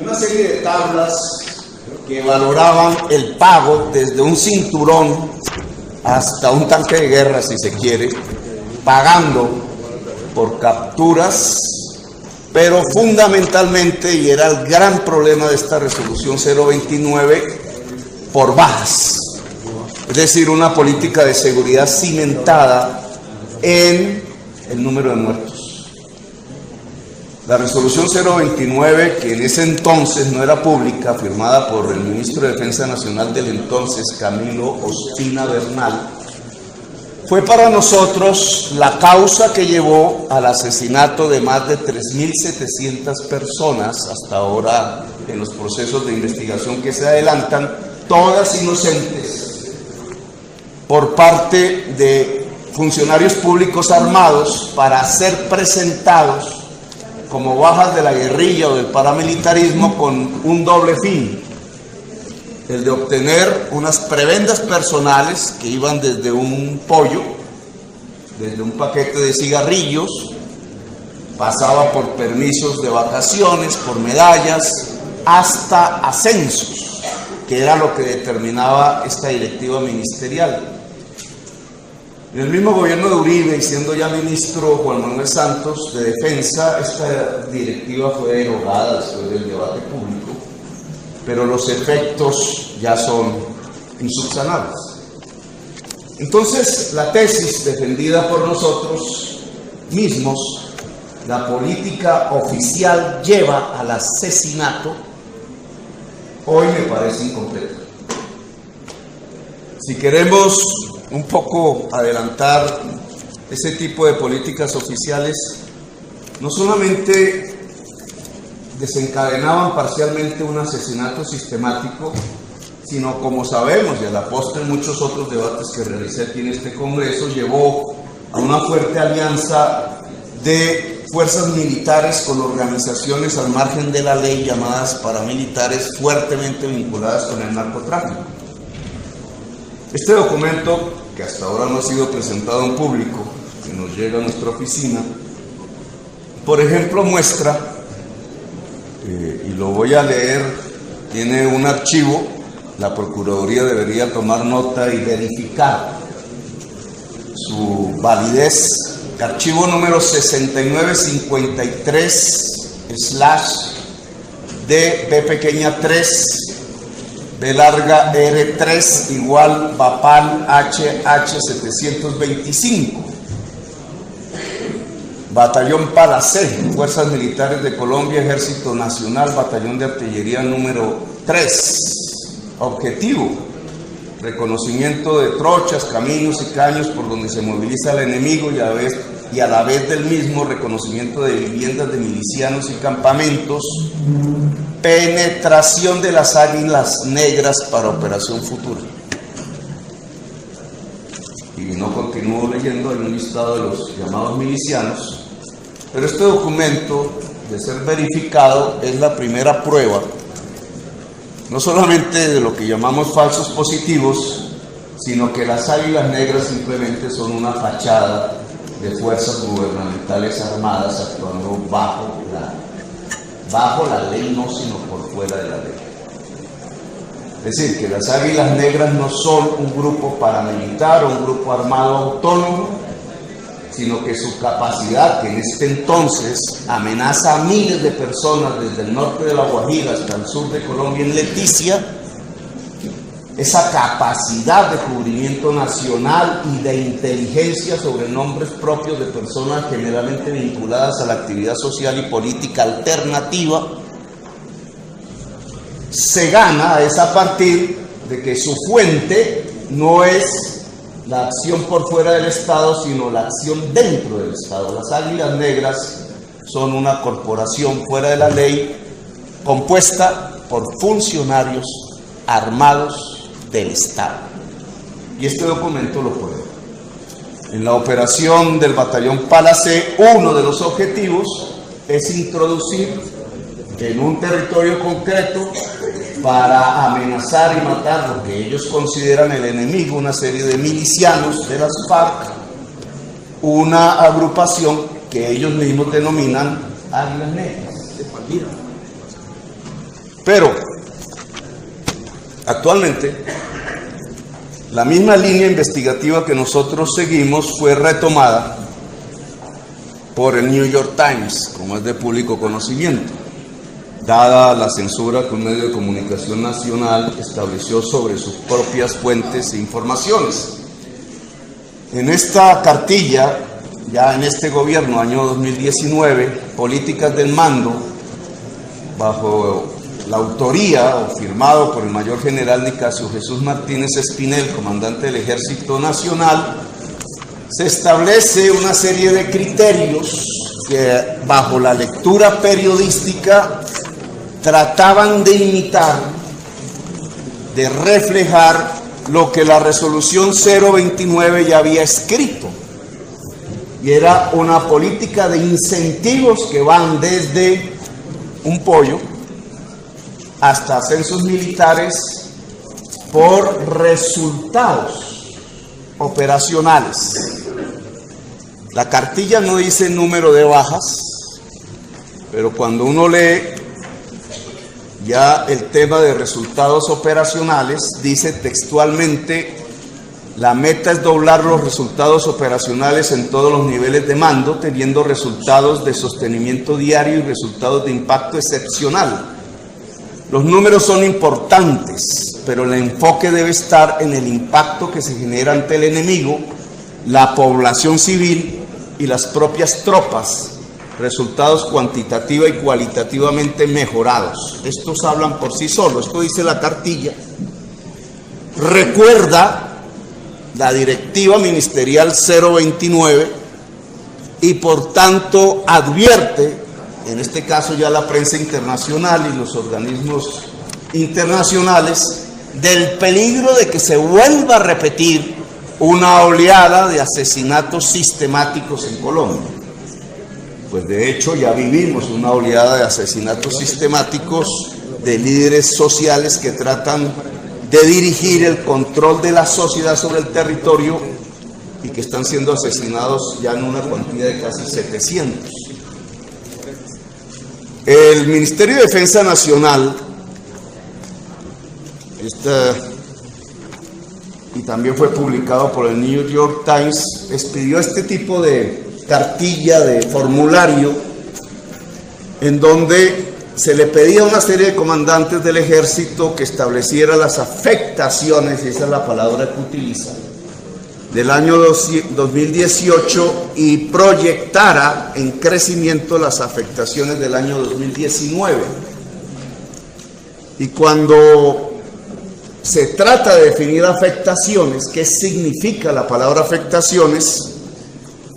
Una serie de tablas que valoraban el pago desde un cinturón hasta un tanque de guerra, si se quiere, pagando por capturas, pero fundamentalmente, y era el gran problema de esta resolución 029, por bajas, es decir, una política de seguridad cimentada en el número de muertos. La resolución 029, que en ese entonces no era pública, firmada por el ministro de Defensa Nacional del entonces, Camilo Ospina Bernal, fue para nosotros la causa que llevó al asesinato de más de 3.700 personas, hasta ahora en los procesos de investigación que se adelantan, todas inocentes, por parte de funcionarios públicos armados para ser presentados como bajas de la guerrilla o del paramilitarismo con un doble fin: el de obtener unas prebendas personales que iban desde un pollo, desde un paquete de cigarrillos, pasaba por permisos de vacaciones, por medallas, hasta ascensos, que era lo que determinaba esta directiva ministerial. En el mismo gobierno de Uribe, y siendo ya ministro Juan Manuel Santos de Defensa, esta directiva fue derogada después del debate público, pero los efectos ya son insubsanables. Entonces, la tesis defendida por nosotros mismos, la política oficial lleva al asesinato, hoy me parece incompleta. Si queremos un poco adelantar ese tipo de políticas oficiales, no solamente desencadenaban parcialmente un asesinato sistemático, sino, como sabemos, y a la postre en muchos otros debates que realicé aquí en este Congreso, llevó a una fuerte alianza de fuerzas militares con organizaciones al margen de la ley llamadas paramilitares, fuertemente vinculadas con el narcotráfico. Este documento, que hasta ahora no ha sido presentado en público, que nos llega a nuestra oficina, por ejemplo, muestra, y lo voy a leer, tiene un archivo, la Procuraduría debería tomar nota y verificar su validez, archivo número 6953/D pequeña 3, B larga R3 igual Bapal HH 725, Batallón Palacé, Fuerzas Militares de Colombia, Ejército Nacional, Batallón de Artillería número 3. Objetivo: reconocimiento de trochas, caminos y caños por donde se moviliza el enemigo y a la vez del mismo reconocimiento de viviendas de milicianos y campamentos. Penetración de las Águilas Negras para Operación Futura. Y no continúo leyendo en un listado de los llamados milicianos, pero este documento, de ser verificado, es la primera prueba, no solamente de lo que llamamos falsos positivos, sino que las Águilas Negras simplemente son una fachada de fuerzas gubernamentales armadas actuando bajo la ley, no sino por fuera de la ley. Es decir, que las Águilas Negras no son un grupo paramilitar o un grupo armado autónomo, sino que su capacidad, que en este entonces amenaza a miles de personas desde el norte de La Guajira hasta el sur de Colombia en Leticia, esa capacidad de cubrimiento nacional y de inteligencia sobre nombres propios de personas generalmente vinculadas a la actividad social y política alternativa, se gana es a partir de que su fuente no es la acción por fuera del Estado, sino la acción dentro del Estado. Las Águilas Negras son una corporación fuera de la ley, compuesta por funcionarios armados del Estado. Y este documento lo prueba. En la operación del Batallón Palacé, uno de los objetivos es introducir en un territorio concreto, para amenazar y matar lo que ellos consideran el enemigo, una serie de milicianos de las FARC, una agrupación que ellos mismos denominan Águilas Negras. Pero actualmente la misma línea investigativa que nosotros seguimos fue retomada por el New York Times, como es de público conocimiento, dada la censura que un medio de comunicación nacional estableció sobre sus propias fuentes e informaciones. En esta cartilla, ya en este gobierno, año 2019, Políticas del Mando, bajo la autoría o firmado por el mayor general Nicasio Jesús Martínez Espinel, comandante del Ejército Nacional, se establece una serie de criterios que, bajo la lectura periodística, trataban de imitar, de reflejar lo que la resolución 029 ya había escrito. Y era una política de incentivos que van desde un pollo hasta ascensos militares por resultados operacionales. La cartilla no dice número de bajas, pero cuando uno lee ya el tema de resultados operacionales, dice textualmente: la meta es doblar los resultados operacionales en todos los niveles de mando, teniendo resultados de sostenimiento diario y resultados de impacto excepcional. Los números son importantes, pero el enfoque debe estar en el impacto que se genera ante el enemigo, la población civil y las propias tropas, resultados cuantitativa y cualitativamente mejorados. Estos hablan por sí solos, esto dice la cartilla. Recuerda la directiva ministerial 029 y por tanto advierte, en este caso ya la prensa internacional y los organismos internacionales, del peligro de que se vuelva a repetir una oleada de asesinatos sistemáticos en Colombia. Pues de hecho ya vivimos una oleada de asesinatos sistemáticos de líderes sociales que tratan de dirigir el control de la sociedad sobre el territorio y que están siendo asesinados ya en una cuantía de casi 700. El Ministerio de Defensa Nacional, y también fue publicado por el New York Times, expidió este tipo de cartilla, de formulario, en donde se le pedía a una serie de comandantes del ejército que estableciera las afectaciones, esa es la palabra que utiliza, del año 2018 y proyectara en crecimiento las afectaciones del año 2019. Y cuando se trata de definir afectaciones, ¿qué significa la palabra afectaciones?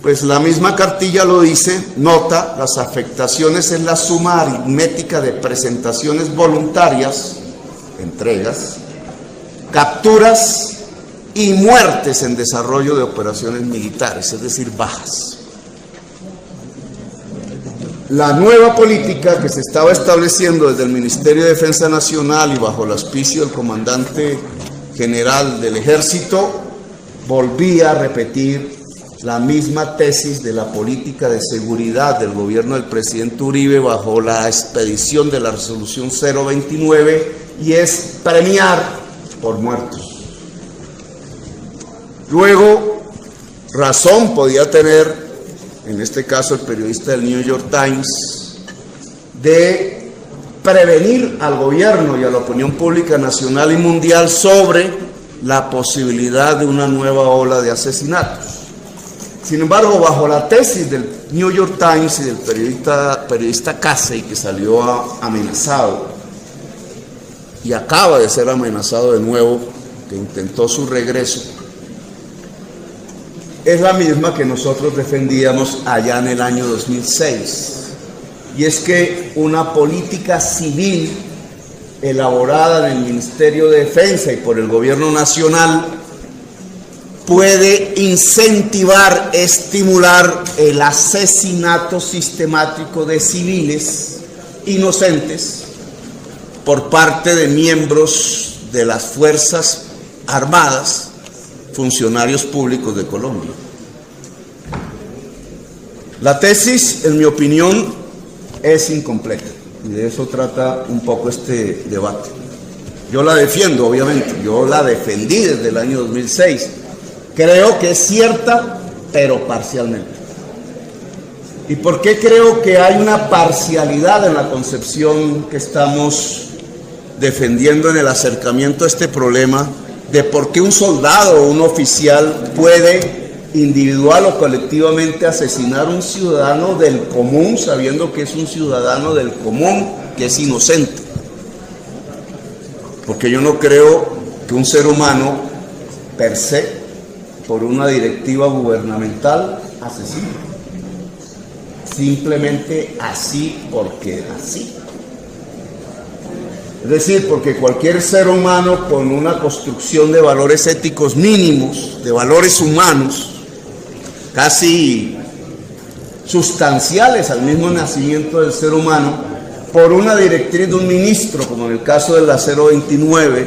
Pues la misma cartilla lo dice, nota: las afectaciones es la suma aritmética de presentaciones voluntarias, entregas, capturas y muertes en desarrollo de operaciones militares, es decir, bajas. La nueva política que se estaba estableciendo desde el Ministerio de Defensa Nacional y bajo el auspicio del comandante general del Ejército volvía a repetir la misma tesis de la política de seguridad del gobierno del presidente Uribe bajo la expedición de la resolución 029, y es premiar por muertos. Luego, razón podía tener, en este caso el periodista del New York Times, de prevenir al gobierno y a la opinión pública nacional y mundial sobre la posibilidad de una nueva ola de asesinatos. Sin embargo, bajo la tesis del New York Times y del periodista Casey, que salió amenazado y acaba de ser amenazado de nuevo, que intentó su regreso, es la misma que nosotros defendíamos allá en el año 2006. Y es que una política civil elaborada en el Ministerio de Defensa y por el Gobierno Nacional puede incentivar, estimular el asesinato sistemático de civiles inocentes por parte de miembros de las Fuerzas Armadas, funcionarios públicos de Colombia. La tesis, en mi opinión, es incompleta. y de eso trata un poco este debate. Yo la defiendo, obviamente, yo la defendí desde el año 2006. Creo que es cierta, pero parcialmente. ¿Y por qué creo que hay una parcialidad en la concepción que estamos defendiendo en el acercamiento a este problema de por qué un soldado o un oficial puede individual o colectivamente asesinar a un ciudadano del común sabiendo que es un ciudadano del común que es inocente? Porque yo no creo que un ser humano per se, por una directiva gubernamental, asesine. Simplemente así porque así. Es decir, porque cualquier ser humano con una construcción de valores éticos mínimos, de valores humanos, casi sustanciales al mismo nacimiento del ser humano, por una directriz de un ministro, como en el caso de la 029,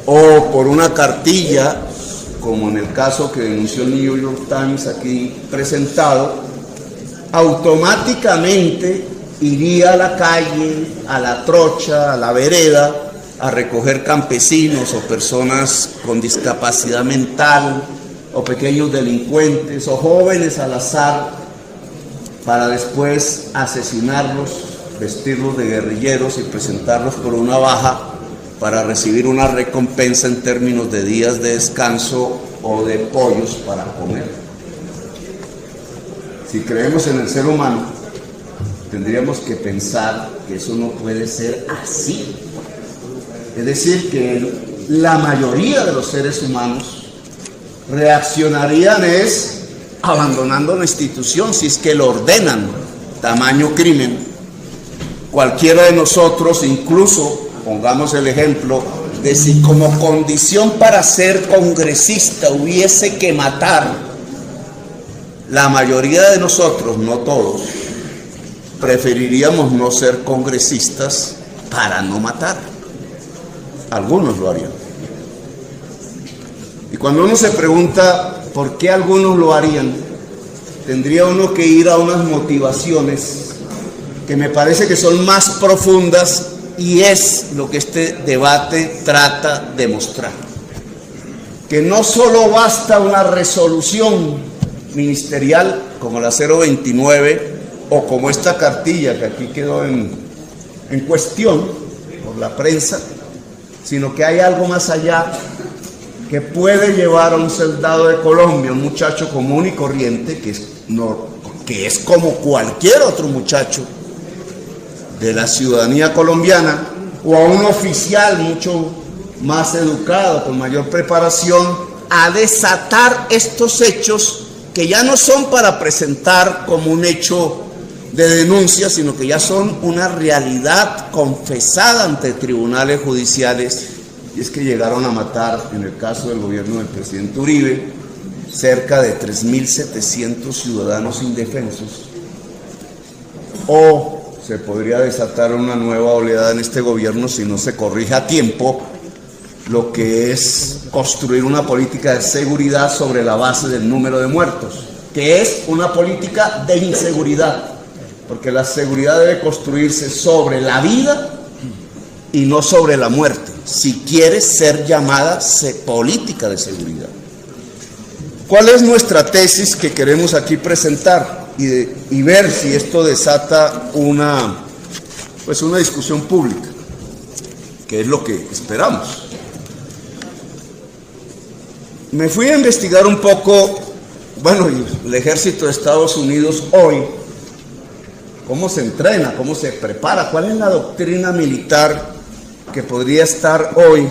o por una cartilla, como en el caso que denunció el New York Times aquí presentado, automáticamente iría a la calle, a la trocha, a la vereda, a recoger campesinos o personas con discapacidad mental, o pequeños delincuentes, o jóvenes al azar, para después asesinarlos, vestirlos de guerrilleros y presentarlos por una baja para recibir una recompensa en términos de días de descanso o de pollos para comer. Si creemos en el ser humano, tendríamos que pensar que eso no puede ser así. Es decir, que la mayoría de los seres humanos reaccionarían abandonando la institución, si es que lo ordenan, tamaño crimen. Cualquiera de nosotros, incluso, pongamos el ejemplo, de si como condición para ser congresista hubiese que matar, la mayoría de nosotros, no todos, preferiríamos no ser congresistas para no matar. Algunos lo harían. Y cuando uno se pregunta por qué algunos lo harían, tendría uno que ir a unas motivaciones que me parece que son más profundas, y es lo que este debate trata de mostrar. Que no solo basta una resolución ministerial como la 029 o como esta cartilla que aquí quedó en cuestión por la prensa, sino que hay algo más allá que puede llevar a un soldado de Colombia, un muchacho común y corriente, que es como cualquier otro muchacho de la ciudadanía colombiana, o a un oficial mucho más educado, con mayor preparación, a desatar estos hechos que ya no son para presentar como un hecho de denuncia, sino que ya son una realidad confesada ante tribunales judiciales. Y es que llegaron a matar, en el caso del gobierno del presidente Uribe, cerca de 3.700 ciudadanos indefensos. O se podría desatar una nueva oleada en este gobierno si no se corrige a tiempo lo que es construir una política de seguridad sobre la base del número de muertos, que es una política de inseguridad, porque la seguridad debe construirse sobre la vida y no sobre la muerte, si quiere ser llamada política de seguridad. ¿Cuál es nuestra tesis que queremos aquí presentar y ver si esto desata una discusión pública, que es lo que esperamos? Me fui a investigar un poco, y el ejército de Estados Unidos hoy, cómo se entrena, cómo se prepara, cuál es la doctrina militar que podría estar hoy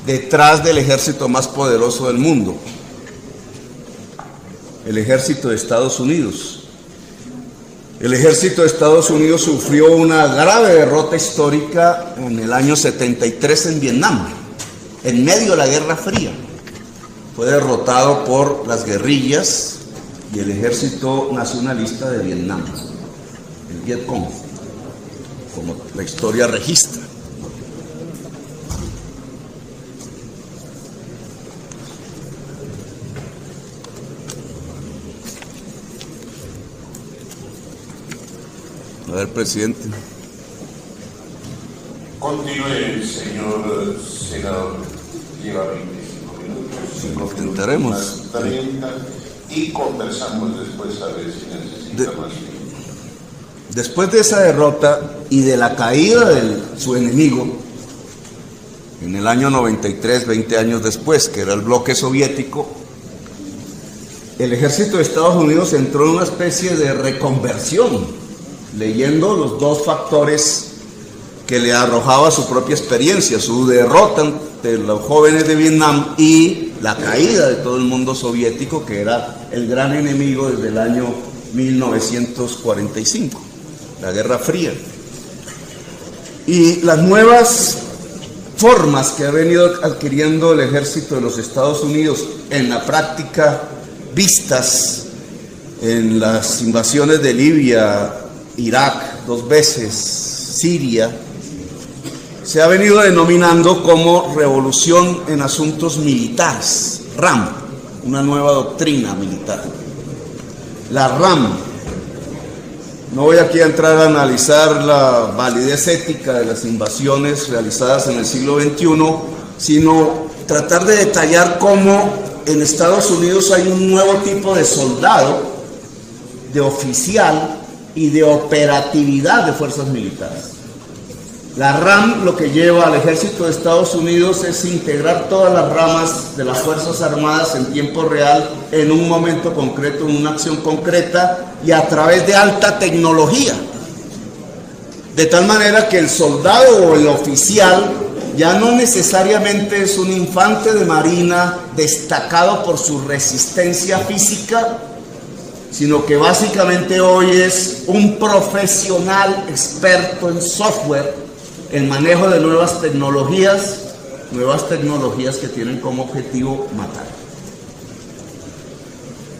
detrás del ejército más poderoso del mundo, el ejército de Estados Unidos. El ejército de Estados Unidos sufrió una grave derrota histórica en el año 73 en Vietnam, en medio de la Guerra Fría. Fue derrotado por las guerrillas y el ejército nacionalista de Vietnam, el Vietcong, como la historia registra. A ver, presidente. Continúe, señor senador. Lleva 25 minutos. Lo intentaremos. Más 30 y conversamos después a ver si necesita más tiempo. Después de esa derrota y de la caída de su enemigo, en el año 93, 20 años después, que era el bloque soviético, el ejército de Estados Unidos entró en una especie de reconversión, leyendo los dos factores que le arrojaba su propia experiencia, su derrota ante los jóvenes de Vietnam y la caída de todo el mundo soviético, que era el gran enemigo desde el año 1945, la Guerra Fría. Y las nuevas formas que ha venido adquiriendo el ejército de los Estados Unidos en la práctica, vistas en las invasiones de Libia, Irak 2 veces, Siria, se ha venido denominando como Revolución en Asuntos Militares, RAM, una nueva doctrina militar. La RAM, no voy aquí a entrar a analizar la validez ética de las invasiones realizadas en el siglo XXI, sino tratar de detallar cómo en Estados Unidos hay un nuevo tipo de soldado, de oficial y de operatividad de fuerzas militares. La RAM lo que lleva al ejército de Estados Unidos es integrar todas las ramas de las Fuerzas Armadas en tiempo real, en un momento concreto, en una acción concreta y a través de alta tecnología. De tal manera que el soldado o el oficial ya no necesariamente es un infante de marina destacado por su resistencia física, sino que básicamente hoy es un profesional experto en software, en manejo de nuevas tecnologías que tienen como objetivo matar.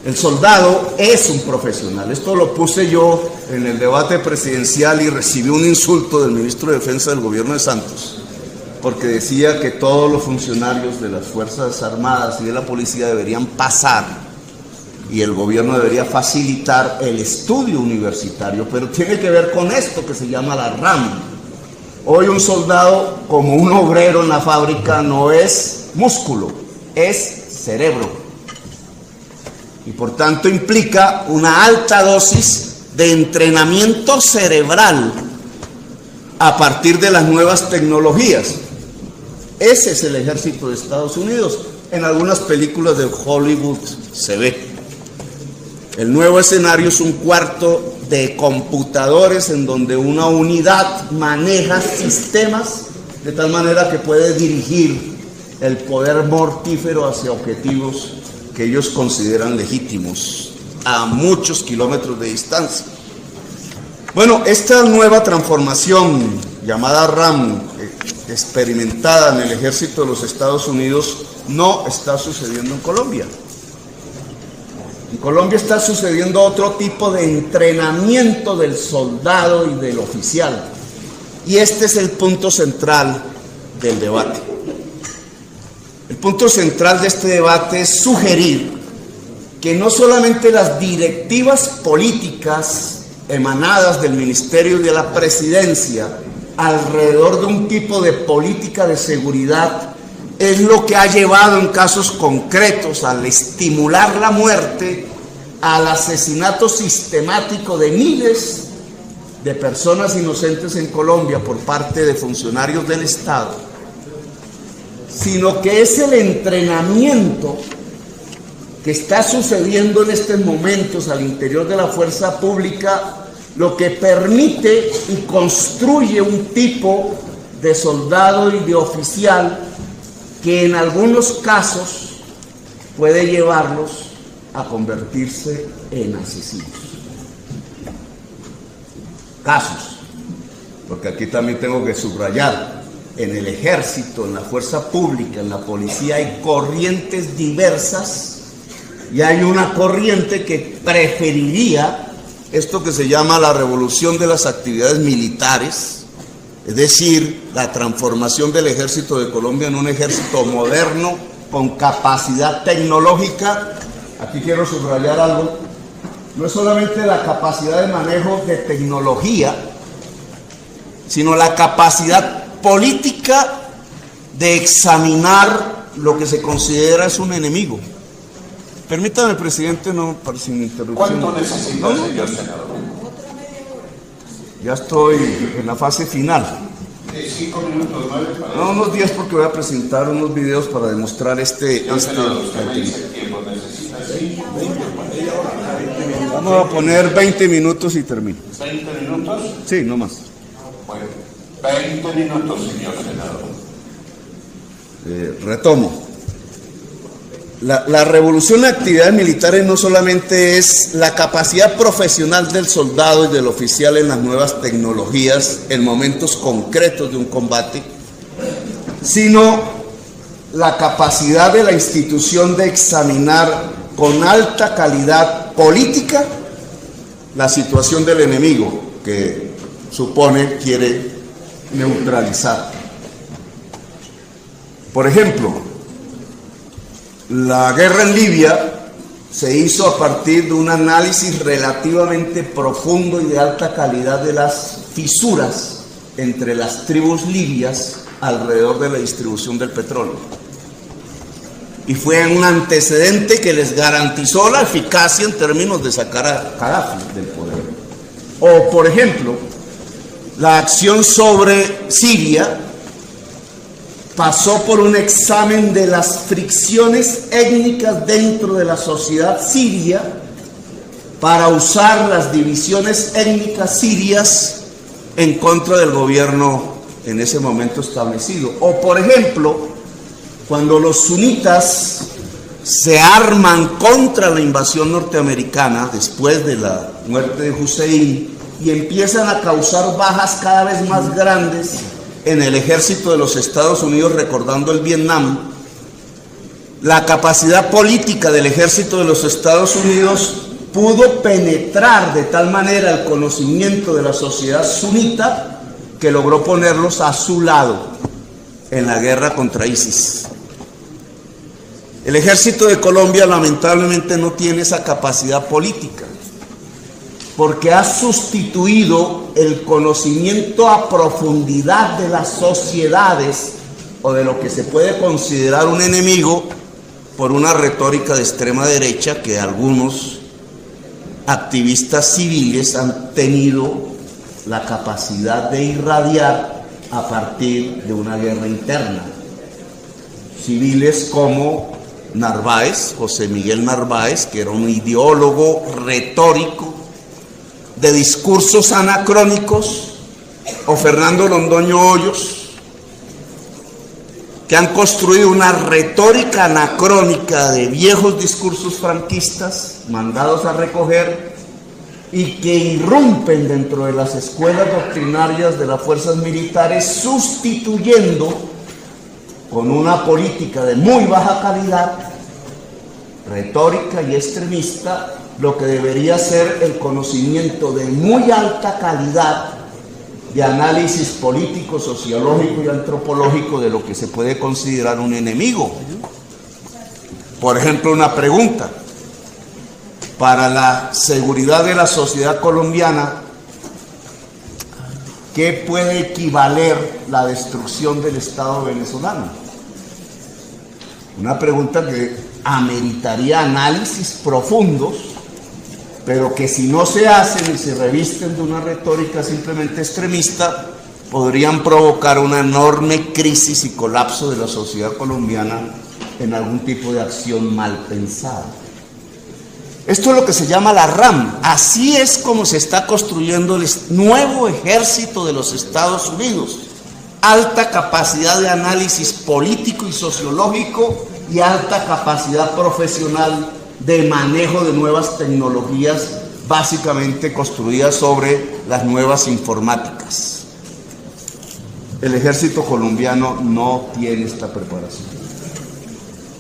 El soldado es un profesional. Esto lo puse yo en el debate presidencial y recibí un insulto del ministro de Defensa del gobierno de Santos, porque decía que todos los funcionarios de las Fuerzas Armadas y de la policía deberían pasar y el gobierno debería facilitar el estudio universitario, pero tiene que ver con esto que se llama la RAM. Hoy un soldado, como un obrero en la fábrica, no es músculo, es cerebro. Y por tanto implica una alta dosis de entrenamiento cerebral a partir de las nuevas tecnologías. Ese es el ejército de Estados Unidos. En algunas películas de Hollywood se ve. El nuevo escenario es un cuarto de computadores en donde una unidad maneja sistemas de tal manera que puede dirigir el poder mortífero hacia objetivos que ellos consideran legítimos a muchos kilómetros de distancia. Bueno, esta nueva transformación llamada RAM, experimentada en el ejército de los Estados Unidos, no está sucediendo en Colombia. En Colombia está sucediendo otro tipo de entrenamiento del soldado y del oficial. Y este es el punto central del debate. El punto central de este debate es sugerir que no solamente las directivas políticas emanadas del Ministerio y de la Presidencia alrededor de un tipo de política de seguridad es lo que ha llevado en casos concretos al estimular la muerte, al asesinato sistemático de miles de personas inocentes en Colombia por parte de funcionarios del Estado, sino que es el entrenamiento que está sucediendo en estos momentos al interior de la fuerza pública lo que permite y construye un tipo de soldado y de oficial que en algunos casos puede llevarlos a convertirse en asesinos. Casos, porque aquí también tengo que subrayar, en el ejército, en la fuerza pública, en la policía hay corrientes diversas y hay una corriente que preferiría esto que se llama la revolución de las actividades militares, es decir, la transformación del ejército de Colombia en un ejército moderno, con capacidad tecnológica. Aquí quiero subrayar algo. No es solamente la capacidad de manejo de tecnología, sino la capacidad política de examinar lo que se considera es un enemigo. Permítame, presidente, no para sin interrupción. ¿Cuánto necesita, señor senador? Ya estoy en la fase final. 5 minutos, 9 para... No, unos 10 porque voy a presentar unos videos para demostrar Señor senador, usted me dice el tiempo, necesita 5, 20, Vamos a poner 20 minutos y termino. ¿20 minutos? Sí, no más. Bueno, 20 minutos, señor senador. Retomo. La revolución de actividades militares no solamente es la capacidad profesional del soldado y del oficial en las nuevas tecnologías en momentos concretos de un combate, sino la capacidad de la institución de examinar con alta calidad política la situación del enemigo que quiere neutralizar. Por ejemplo, la guerra en Libia se hizo a partir de un análisis relativamente profundo y de alta calidad de las fisuras entre las tribus libias alrededor de la distribución del petróleo. Y fue un antecedente que les garantizó la eficacia en términos de sacar a Gaddafi del poder. O, por ejemplo, la acción sobre Siria pasó por un examen de las fricciones étnicas dentro de la sociedad siria para usar las divisiones étnicas sirias en contra del gobierno en ese momento establecido. O, por ejemplo, cuando los sunitas se arman contra la invasión norteamericana después de la muerte de Hussein y empiezan a causar bajas cada vez más grandes en el ejército de los Estados Unidos, recordando el Vietnam, la capacidad política del ejército de los Estados Unidos pudo penetrar de tal manera el conocimiento de la sociedad sunita que logró ponerlos a su lado en la guerra contra ISIS. El ejército de Colombia lamentablemente no tiene esa capacidad política, porque ha sustituido el conocimiento a profundidad de las sociedades o de lo que se puede considerar un enemigo por una retórica de extrema derecha que algunos activistas civiles han tenido la capacidad de irradiar a partir de una guerra interna. Civiles como Narváez, José Miguel Narváez, que era un ideólogo retórico de discursos anacrónicos, o Fernando Londoño Hoyos, que han construido una retórica anacrónica de viejos discursos franquistas mandados a recoger y que irrumpen dentro de las escuelas doctrinarias de las fuerzas militares, sustituyendo con una política de muy baja calidad, retórica y extremista, lo que debería ser el conocimiento de muy alta calidad de análisis político, sociológico y antropológico de lo que se puede considerar un enemigo. Por ejemplo, una pregunta: para la seguridad de la sociedad colombiana, ¿qué puede equivaler la destrucción del Estado venezolano? Una pregunta que ameritaría análisis profundos, pero que si no se hacen y se revisten de una retórica simplemente extremista, podrían provocar una enorme crisis y colapso de la sociedad colombiana en algún tipo de acción mal pensada. Esto es lo que se llama la RAM. Así es como se está construyendo el nuevo ejército de los Estados Unidos. Alta capacidad de análisis político y sociológico y alta capacidad profesional de manejo de nuevas tecnologías, básicamente construidas sobre las nuevas informáticas. El ejército colombiano no tiene esta preparación.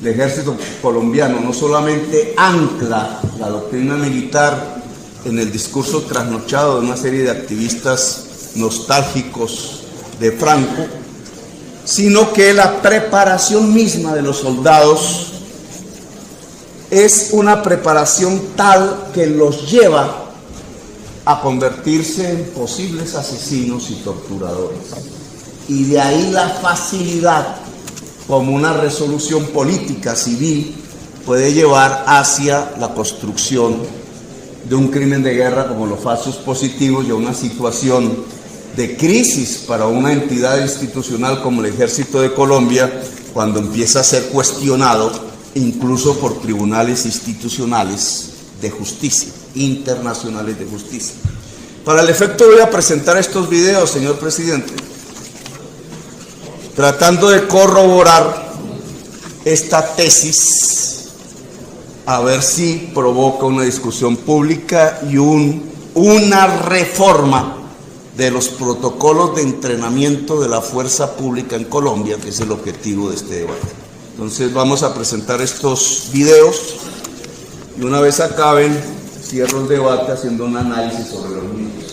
El ejército colombiano no solamente ancla la doctrina militar en el discurso trasnochado de una serie de activistas nostálgicos de Franco, sino que la preparación misma de los soldados es una preparación tal que los lleva a convertirse en posibles asesinos y torturadores. y de ahí la facilidad como una resolución política civil puede llevar hacia la construcción de un crimen de guerra como los falsos positivos y a una situación de crisis para una entidad institucional como el Ejército de Colombia cuando empieza a ser cuestionado incluso por tribunales institucionales de justicia, internacionales de justicia. Para el efecto voy a presentar estos videos, señor presidente, tratando de corroborar esta tesis, a ver si provoca una discusión pública y una reforma de los protocolos de entrenamiento de la fuerza pública en Colombia, que es el objetivo de este debate. Entonces vamos a presentar estos videos y una vez acaben, cierro el debate haciendo un análisis sobre los mismos.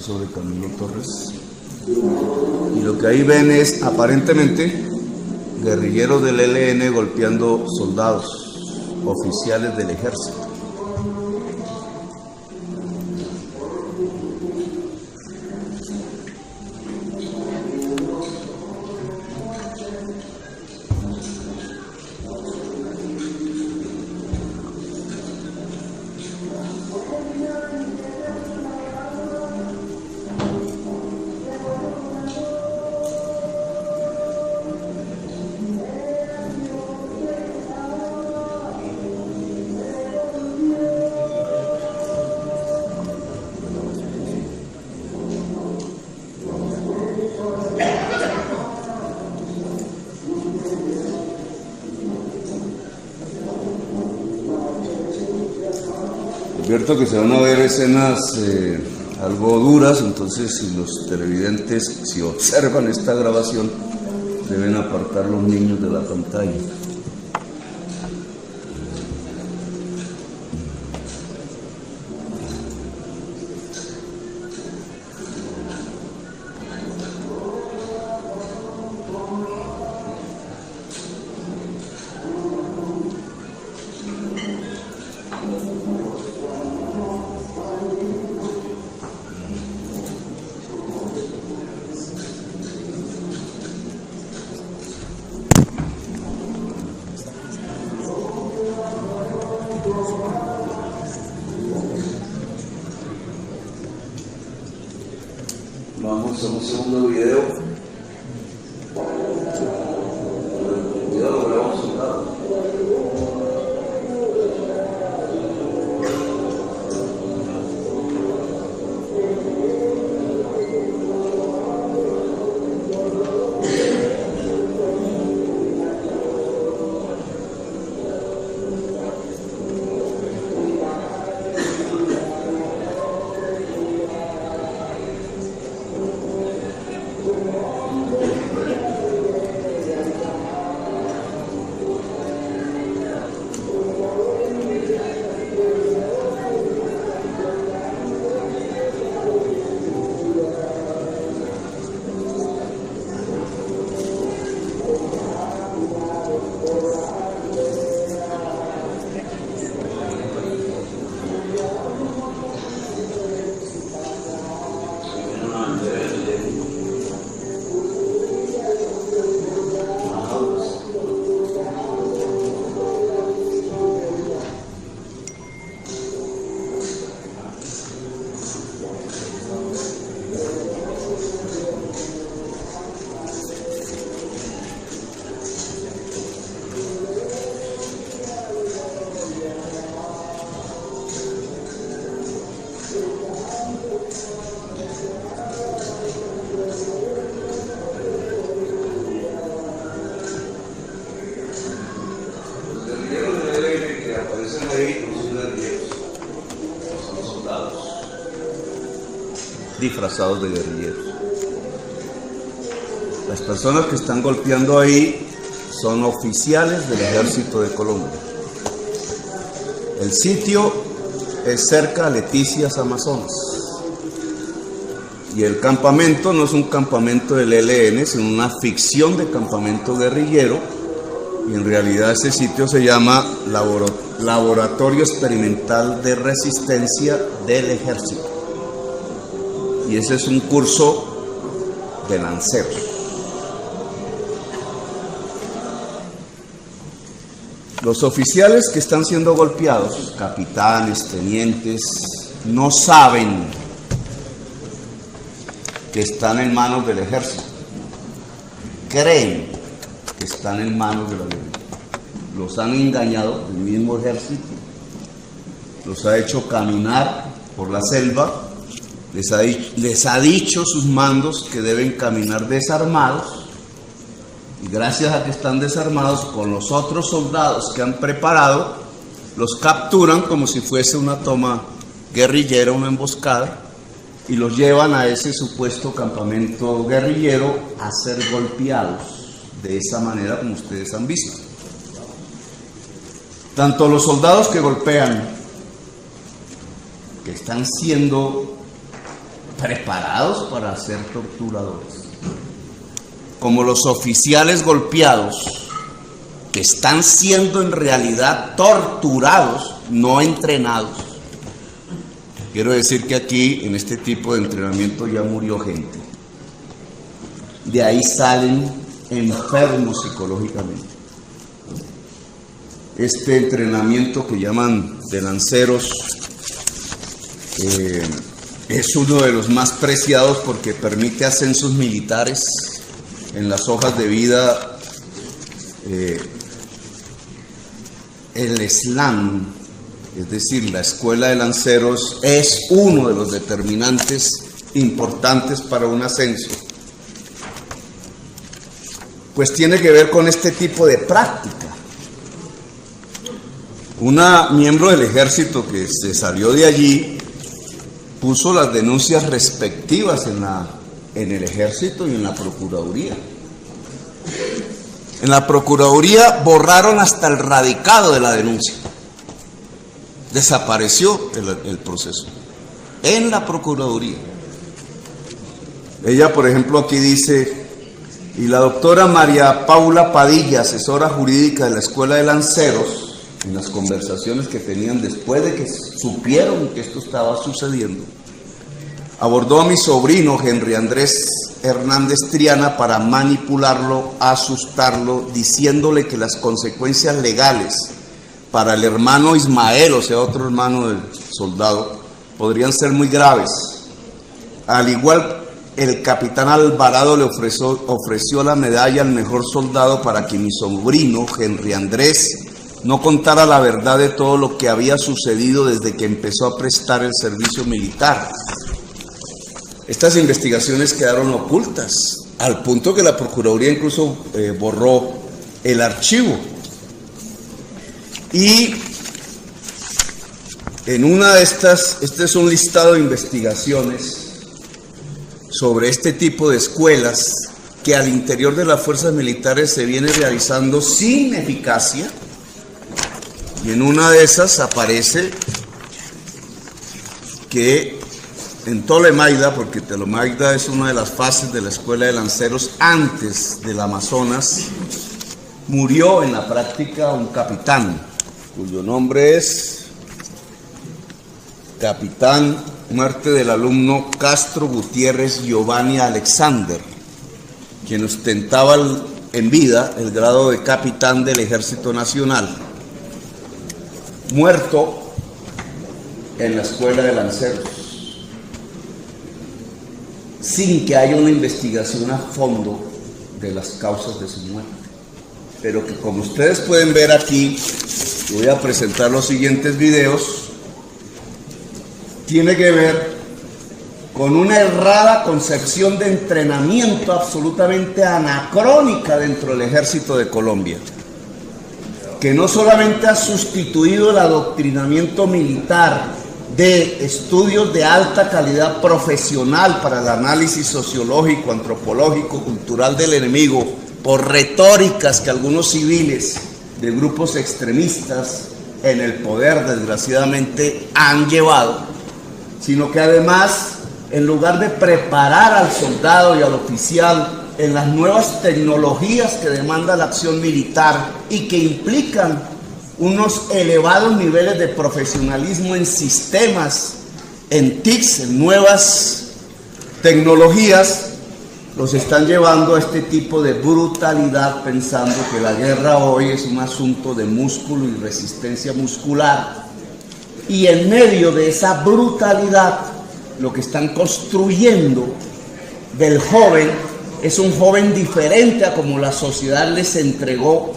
Sobre Camilo Torres, y lo que ahí ven es aparentemente guerrilleros del ELN golpeando soldados, oficiales del ejército. Cierto que se van a ver escenas algo duras, entonces si los televidentes, si observan esta grabación, deben apartar los niños de la pantalla. Vamos a un segundo video. Cuidado, lo vamos a soltar. Disfrazados de guerrilleros. Las personas que están golpeando ahí son oficiales del Ejército de Colombia. El sitio es cerca a Leticias, Amazonas. Y el campamento no es un campamento del ELN, sino una ficción de campamento guerrillero. Y en realidad ese sitio se llama Laboratorio Experimental de Resistencia del Ejército. Y ese es un curso de lanceros. Los oficiales que están siendo golpeados, capitanes, tenientes, no saben que están en manos del ejército. Creen que están en manos de la guerrilla. Los han engañado el mismo ejército, los ha hecho caminar por la selva, les ha dicho sus mandos que deben caminar desarmados, y gracias a que están desarmados, con los otros soldados que han preparado, los capturan como si fuese una toma guerrillera, una emboscada, y los llevan a ese supuesto campamento guerrillero a ser golpeados de esa manera como ustedes han visto. Tanto los soldados que golpean, que están siendo preparados para ser torturadores, como los oficiales golpeados, que están siendo en realidad torturados, no entrenados. Quiero decir que aquí, en este tipo de entrenamiento, ya murió gente. De ahí salen enfermos psicológicamente. Este entrenamiento que llaman de lanceros es uno de los más preciados porque permite ascensos militares. En las hojas de vida, el SLAN, es decir, la Escuela de Lanceros, es uno de los determinantes importantes para un ascenso. Pues tiene que ver con este tipo de práctica. Una miembro del ejército que se salió de allí puso las denuncias respectivas en el ejército y en la procuraduría. En la procuraduría borraron hasta el radicado de la denuncia. Desapareció el proceso. En la procuraduría. Ella, por ejemplo, aquí dice: y la doctora María Paula Padilla, asesora jurídica de la Escuela de Lanceros, en las conversaciones que tenían después de que supieron que esto estaba sucediendo, abordó a mi sobrino Henry Andrés Hernández Triana para manipularlo, asustarlo, diciéndole que las consecuencias legales para el hermano Ismael, o sea, otro hermano del soldado, podrían ser muy graves. Al igual, el capitán Alvarado le ofreció la medalla al mejor soldado para que mi sobrino Henry Andrés no contara la verdad de todo lo que había sucedido desde que empezó a prestar el servicio militar. Estas investigaciones quedaron ocultas, al punto que la Procuraduría incluso borró el archivo. Y en una de estas, este es un listado de investigaciones sobre este tipo de escuelas que al interior de las fuerzas militares se viene realizando sin eficacia. Y en una de esas aparece que en Tolemaida, porque Tolemaida es una de las fases de la Escuela de Lanceros antes del Amazonas, murió en la práctica un capitán, cuyo nombre es Capitán, muerte del alumno Castro Gutiérrez Giovanni Alexander, quien ostentaba en vida el grado de capitán del Ejército Nacional, muerto en la Escuela de Lanceros, sin que haya una investigación a fondo de las causas de su muerte. Pero que, como ustedes pueden ver aquí, voy a presentar los siguientes videos, tiene que ver con una errada concepción de entrenamiento absolutamente anacrónica dentro del Ejército de Colombia, que no solamente ha sustituido el adoctrinamiento militar de estudios de alta calidad profesional para el análisis sociológico, antropológico, cultural del enemigo, por retóricas que algunos civiles de grupos extremistas en el poder, desgraciadamente, han llevado, sino que además, en lugar de preparar al soldado y al oficial en las nuevas tecnologías que demanda la acción militar y que implican unos elevados niveles de profesionalismo en sistemas, en TICs, en nuevas tecnologías, los están llevando a este tipo de brutalidad, pensando que la guerra hoy es un asunto de músculo y resistencia muscular. Y en medio de esa brutalidad, lo que están construyendo del joven es un joven diferente a como la sociedad les entregó,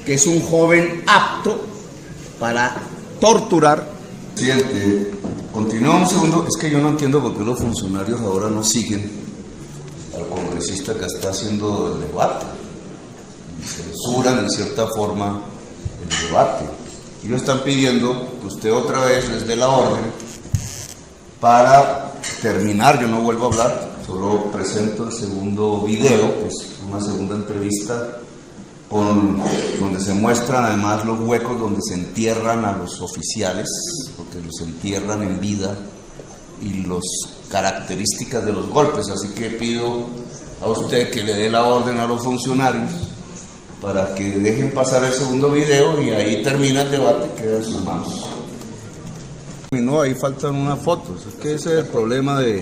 que es un joven apto para torturar. Presidente, continúa un segundo. Es que yo no entiendo por qué los funcionarios ahora no siguen al congresista que está haciendo el debate. Censuran en cierta forma el debate. Y lo están pidiendo que usted otra vez les dé la orden para terminar. Yo no vuelvo a hablar, solo presento el segundo video, que es una segunda entrevista donde se muestran además los huecos donde se entierran a los oficiales, porque los entierran en vida, y las características de los golpes. Así que pido a usted que le dé la orden a los funcionarios para que dejen pasar el segundo video y ahí termina el debate, queda en sus manos. No, ahí faltan unas fotos. Es que ese es el problema de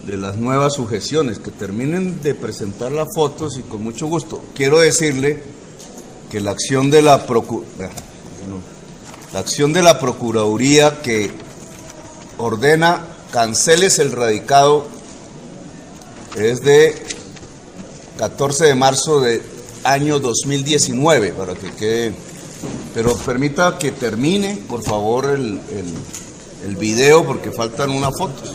las nuevas sujeciones, que terminen de presentar las fotos y con mucho gusto. Quiero decirle que la acción de la Procuraduría que ordena canceles el radicado es de 14 de marzo de año 2019, para que quede. Pero permita que termine, por favor, el video, porque faltan unas fotos.